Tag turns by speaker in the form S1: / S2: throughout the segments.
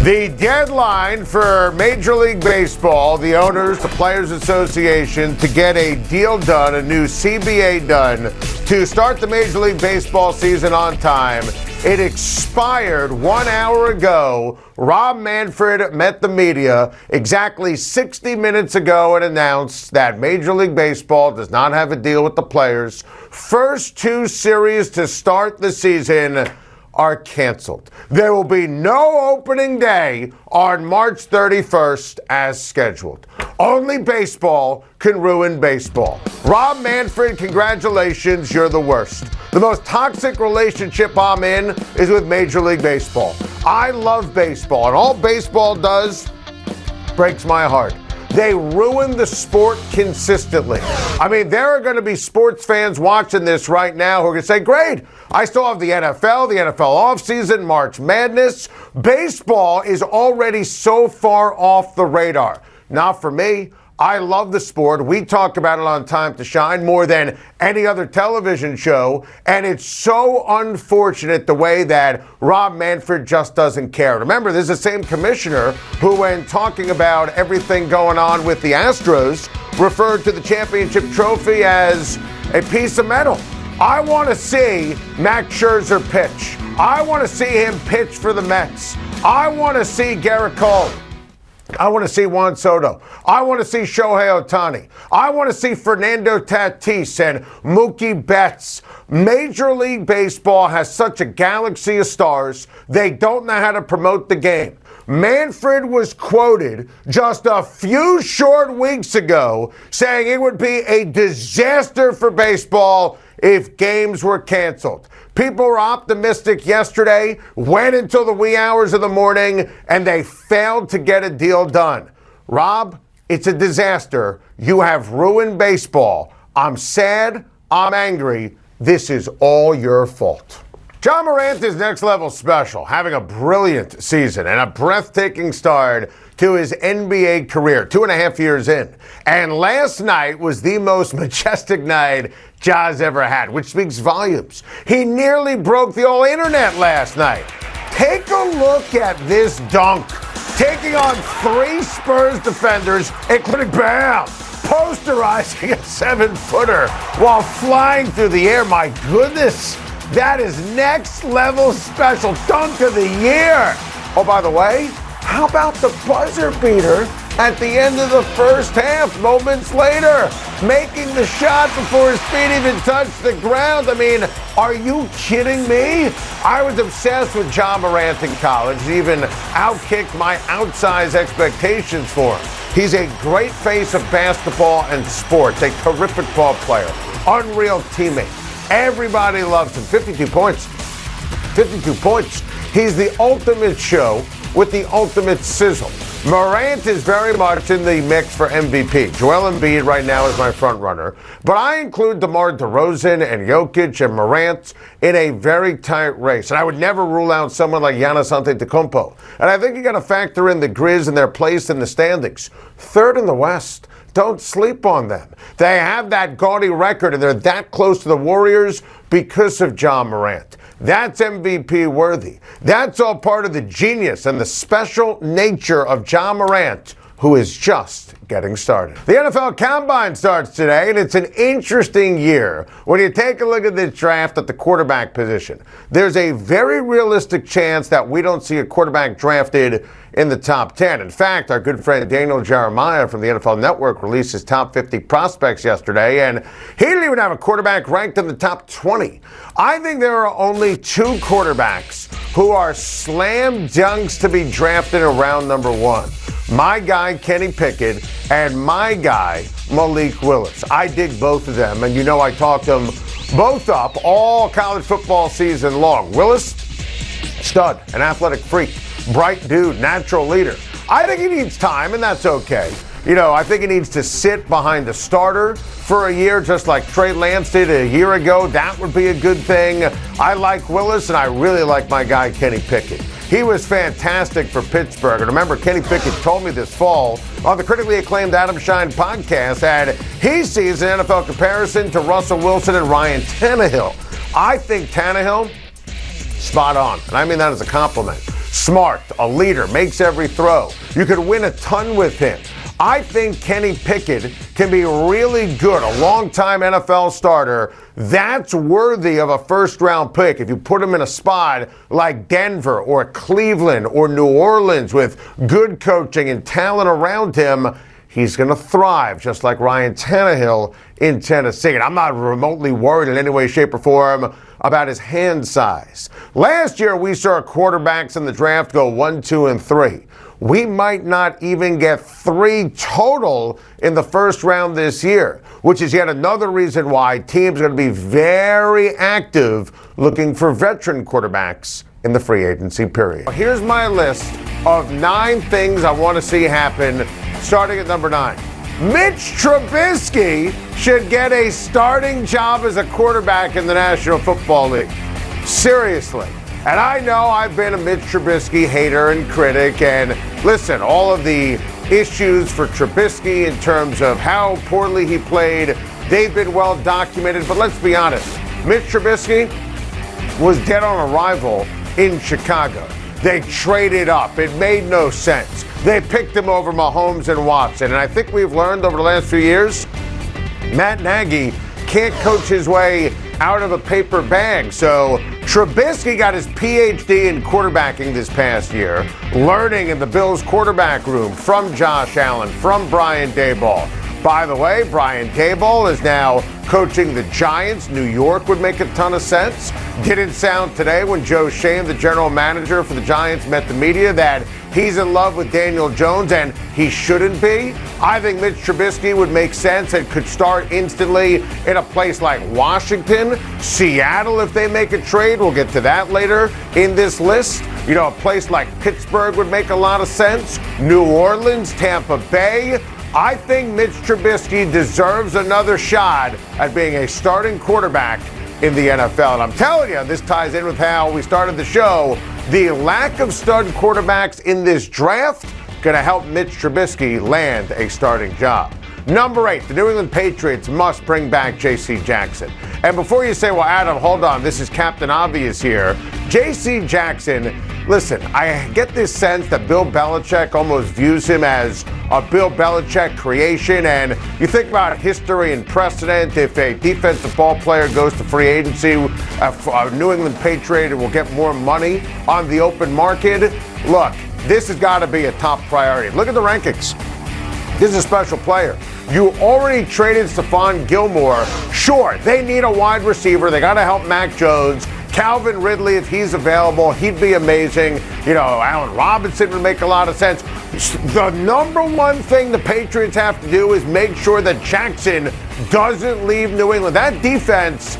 S1: The deadline for Major League Baseball, the owners, the Players Association, to get a deal done, a new CBA done, to start the Major League Baseball season on time. It expired 1 hour ago. Rob Manfred met the media exactly 60 minutes ago and announced that Major League Baseball does not have a deal with the players. First two series to start the season are canceled. There will be no opening day on March 31st as scheduled. Only baseball can ruin baseball. Rob Manfred, congratulations, you're the worst. The most toxic relationship I'm in is with Major League Baseball. I love baseball, and all baseball does breaks my heart. They ruin the sport consistently. I mean, there are going to be sports fans watching this right now who are going to say, great, I still have the NFL offseason, March Madness. Baseball is already so far off the radar. Not for me. I love the sport. We talk about it on Time to Shine more than any other television show, and it's so unfortunate the way that Rob Manfred just doesn't care. Remember, this is the same commissioner who, when talking about everything going on with the Astros, referred to the championship trophy as a piece of metal. I want to see Max Scherzer pitch. I want to see him pitch for the Mets. I want to see Garrett Cole. I want to see Juan Soto. I want to see Shohei Ohtani. I want to see Fernando Tatis and Mookie Betts. Major League Baseball has such a galaxy of stars, they don't know how to promote the game. Manfred was quoted just a few short weeks ago saying it would be a disaster for baseball if games were canceled. People were optimistic yesterday, went until the wee hours of the morning, and they failed to get a deal done. Rob, it's a disaster. You have ruined baseball. I'm sad. I'm angry. This is all your fault. Ja Morant is next level special, having a brilliant season and a breathtaking start to his NBA career, 2.5 years in. And last night was the most majestic night Ja's ever had, which speaks volumes. He nearly broke the old internet last night. Take a look at this dunk. Taking on 3 Spurs defenders, including Bam, posterizing a 7-footer while flying through the air. My goodness, that is next level special. Dunk of the year. Oh, by the way, how about the buzzer beater at the end of the first half, moments later, making the shot before his feet even touched the ground? I mean, are you kidding me? I was obsessed with Ja Morant in college, even outkicked my outsized expectations for him. He's a great face of basketball and sports, a terrific ball player, unreal teammate. Everybody loves him. 52 points. 52 points. He's the ultimate show with the ultimate sizzle. Morant is very much in the mix for MVP. Joel Embiid right now is my front runner, but I include DeMar DeRozan and Jokic and Morant in a very tight race. And I would never rule out someone like Giannis Antetokounmpo. And I think you got to factor in the Grizz and their place in the standings. Third in the West. Don't sleep on them. They have that gaudy record, and they're that close to the Warriors because of Ja Morant. That's MVP worthy. That's all part of the genius and the special nature of Ja Morant, who is just getting started. The NFL Combine starts today, and it's an interesting year when you take a look at this draft at the quarterback position. There's a very realistic chance that we don't see a quarterback drafted in the top 10. In fact, our good friend Daniel Jeremiah from the NFL Network released his top 50 prospects yesterday, and he didn't even have a quarterback ranked in the top 20. I think there are only 2 quarterbacks who are slam dunks to be drafted in round number 1. My guy, Kenny Pickett, and my guy, Malik Willis. I dig both of them, and you know I talked them both up all college football season long. Willis, stud, an athletic freak, bright dude, natural leader. I think he needs time, and that's okay. You know, I think he needs to sit behind the starter for a year, just like Trey Lance did a year ago. That would be a good thing. I like Willis, and I really like my guy, Kenny Pickett. He was fantastic for Pittsburgh. And remember, Kenny Pickett told me this fall on the critically acclaimed Adam Schein podcast that he sees an NFL comparison to Russell Wilson and Ryan Tannehill. I think Tannehill, spot on. And I mean that as a compliment. Smart, a leader, makes every throw. You could win a ton with him. I think Kenny Pickett can be really good, a longtime NFL starter. That's worthy of a first-round pick. If you put him in a spot like Denver or Cleveland or New Orleans with good coaching and talent around him, he's going to thrive, just like Ryan Tannehill in Tennessee. And I'm not remotely worried in any way, shape, or form about his hand size. Last year, we saw quarterbacks in the draft go 1, 2, and 3. We might not even get 3 total in the first round this year, which is yet another reason why teams are going to be very active looking for veteran quarterbacks in the free agency period. Here's my list of 9 things I want to see happen, starting at number 9. Mitch Trubisky should get a starting job as a quarterback in the National Football League. Seriously. And I know I've been a Mitch Trubisky hater and critic, and listen, all of the issues for Trubisky in terms of how poorly he played, they've been well documented, but let's be honest, Mitch Trubisky was dead on arrival in Chicago. They traded up. It made no sense. They picked him over Mahomes and Watson, and I think we've learned over the last few years, Matt Nagy can't coach his way out of a paper bag. So Trubisky got his PhD in quarterbacking this past year, learning in the Bills quarterback room from Josh Allen, from Brian Daboll. By the way, Brian Daboll is now coaching the Giants. New York would make a ton of sense. Didn't sound today when Joe Schein, the general manager for the Giants, met the media that he's in love with Daniel Jones, and he shouldn't be. I think Mitch Trubisky would make sense and could start instantly in a place like Washington, Seattle if they make a trade. We'll get to that later in this list. You know, a place like Pittsburgh would make a lot of sense. New Orleans, Tampa Bay. I think Mitch Trubisky deserves another shot at being a starting quarterback in the NFL. And I'm telling you, this ties in with how we started the show. The lack of stud quarterbacks in this draft going to help Mitch Trubisky land a starting job. Number 8, the New England Patriots must bring back J.C. Jackson. And before you say, well, Adam, hold on, this is Captain Obvious here. J.C. Jackson, listen, I get this sense that Bill Belichick almost views him as a Bill Belichick creation. And you think about history and precedent. If a defensive ball player goes to free agency, a New England Patriot will get more money on the open market. Look, this has got to be a top priority. Look at the rankings. This is a special player. You already traded Stephon Gilmore. Sure, they need a wide receiver. They got to help Mac Jones. Calvin Ridley, if he's available, he'd be amazing. You know, Allen Robinson would make a lot of sense. The number one thing the Patriots have to do is make sure that Jackson doesn't leave New England. That defense,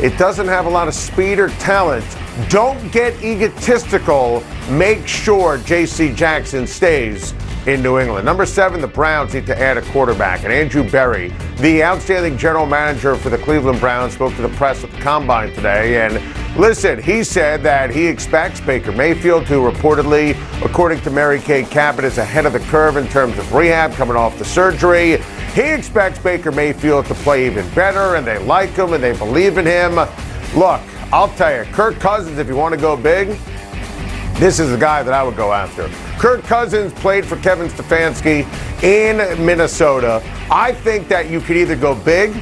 S1: it doesn't have a lot of speed or talent. Don't get egotistical. Make sure J.C. Jackson stays in New England. Number 7, the Browns need to add a quarterback. And Andrew Berry, the outstanding general manager for the Cleveland Browns, spoke to the press at the Combine today. And listen, he said that he expects Baker Mayfield, who reportedly, according to Mary Kay Cabot, is ahead of the curve in terms of rehab, coming off the surgery. He expects Baker Mayfield to play even better, and they like him, and they believe in him. Look, I'll tell you, Kirk Cousins, if you want to go big, this is the guy that I would go after. Kirk Cousins played for Kevin Stefanski in Minnesota. I think that you could either go big,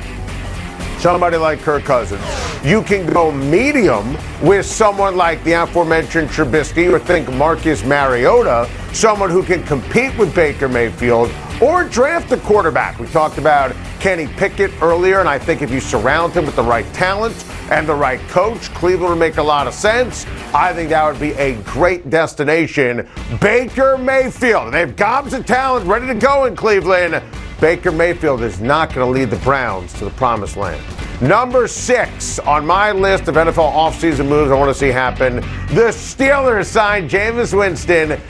S1: somebody like Kirk Cousins. You can go medium with someone like the aforementioned Trubisky, or think Marcus Mariota, someone who can compete with Baker Mayfield, or draft a quarterback. We talked about Kenny Pickett earlier, and I think if you surround him with the right talent and the right coach, Cleveland would make a lot of sense. I think that would be a great destination. Baker Mayfield, they have gobs of talent ready to go in Cleveland. Baker Mayfield is not going to lead the Browns to the promised land. Number 6 on my list of NFL offseason moves I want to see happen, the Steelers signed Jameis Winston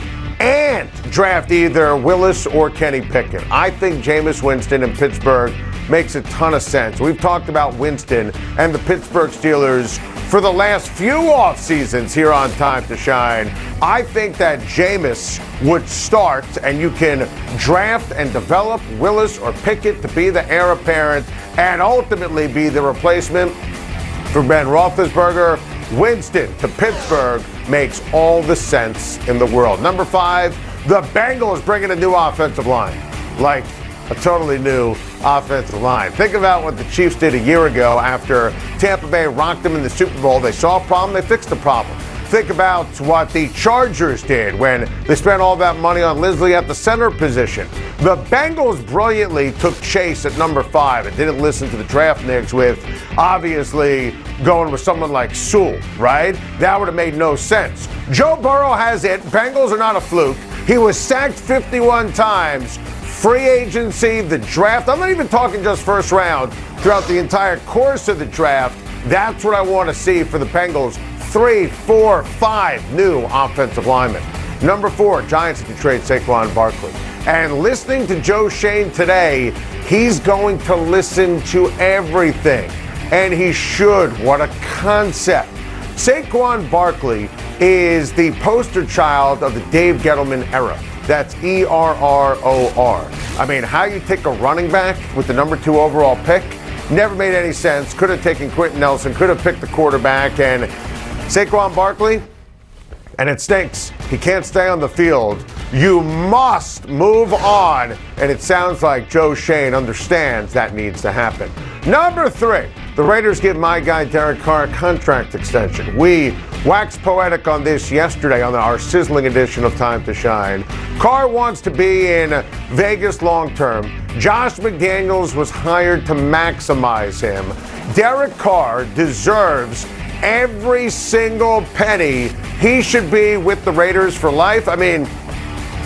S1: and draft either Willis or Kenny Pickett. I think Jameis Winston in Pittsburgh makes a ton of sense. We've talked about Winston and the Pittsburgh Steelers for the last few off seasons here on Time to Shine. I think that Jameis would start, and you can draft and develop Willis or Pickett to be the heir apparent and ultimately be the replacement for Ben Roethlisberger. Winston to Pittsburgh makes all the sense in the world. Number 5, the Bengals bringing a new offensive line. Like a totally new offensive line. Think about what the Chiefs did a year ago after Tampa Bay rocked them in the Super Bowl. They saw a problem, they fixed the problem. Think about what the Chargers did when they spent all that money on Leslie at the center position. The Bengals brilliantly took Chase at number 5 and didn't listen to the draft nicks with obviously going with someone like Sewell, right? That would have made no sense. Joe Burrow has it. Bengals are not a fluke. He was sacked 51 times. Free agency, the draft. I'm not even talking just first round. Throughout the entire course of the draft, that's what I want to see for the Bengals. 3, 4, 5 new offensive linemen. Number 4, Giants to trade Saquon Barkley. And listening to Joe Schein today, he's going to listen to everything. And he should. What a concept. Saquon Barkley is the poster child of the Dave Gettleman era. That's ERROR. I mean, how you take a running back with the number 2 overall pick never made any sense. Could have taken Quentin Nelson, could have picked the quarterback, and Saquon Barkley, and it stinks. He can't stay on the field. You must move on, and it sounds like Joe Schein understands that needs to happen. Number 3, the Raiders give my guy Derek Carr a contract extension. We waxed poetic on this yesterday on our sizzling edition of Time to Shine. Carr wants to be in Vegas long term. Josh McDaniels was hired to maximize him. Derek Carr deserves every single penny. He should be with the Raiders for life. I mean,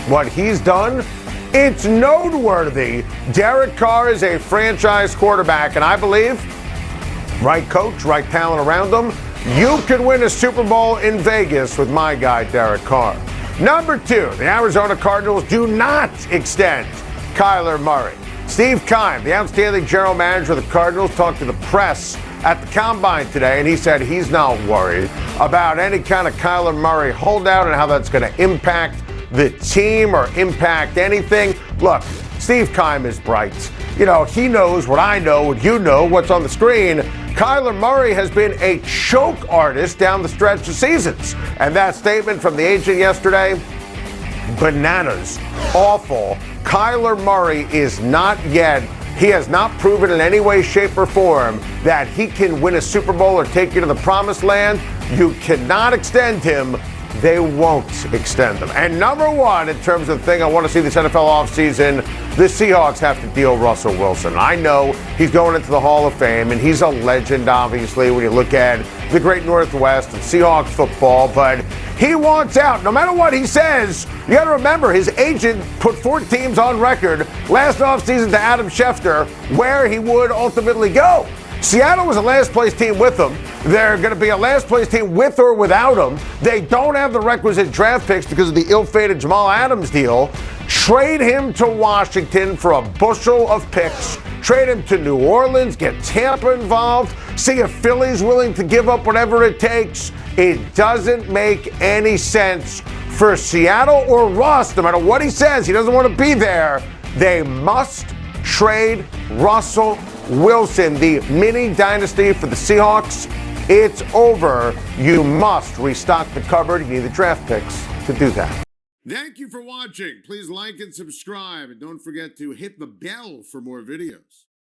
S1: what he's done, it's noteworthy. Derek Carr is a franchise quarterback, and I believe, right coach, right talent around him, you can win a Super Bowl in Vegas with my guy, Derek Carr. Number 2, the Arizona Cardinals do not extend Kyler Murray. Steve Keim, the outstanding general manager of the Cardinals, talked to the press at the Combine today, and he said he's not worried about any kind of Kyler Murray holdout and how that's going to impact the team or impact anything. Look, Steve Keim is bright. You know, he knows what I know, what you know, what's on the screen. Kyler Murray has been a choke artist down the stretch of seasons. And that statement from the agent yesterday, bananas, awful. Kyler Murray is not yet, he has not proven in any way, shape, or form that he can win a Super Bowl or take you to the promised land. You cannot extend him. They won't extend them. And number 1, in terms of the thing I want to see this NFL offseason, the Seahawks have to deal Russell Wilson. I know he's going into the Hall of Fame, and he's a legend, obviously, when you look at the great Northwest and Seahawks football, but he wants out. No matter what he says, you got to remember his agent put 4 teams on record last offseason to Adam Schefter where he would ultimately go. Seattle was a last-place team with him. They're going to be a last-place team with or without him. They don't have the requisite draft picks because of the ill-fated Jamal Adams deal. Trade him to Washington for a bushel of picks. Trade him to New Orleans. Get Tampa involved. See if Philly's willing to give up whatever it takes. It doesn't make any sense for Seattle or Russ. No matter what he says, he doesn't want to be there. They must trade Russell Wilson. The mini dynasty for the Seahawks, it's over. You must restock the cupboard. You need the draft picks to do that.
S2: Thank you for watching. Please like and subscribe. And don't forget to hit the bell for more videos.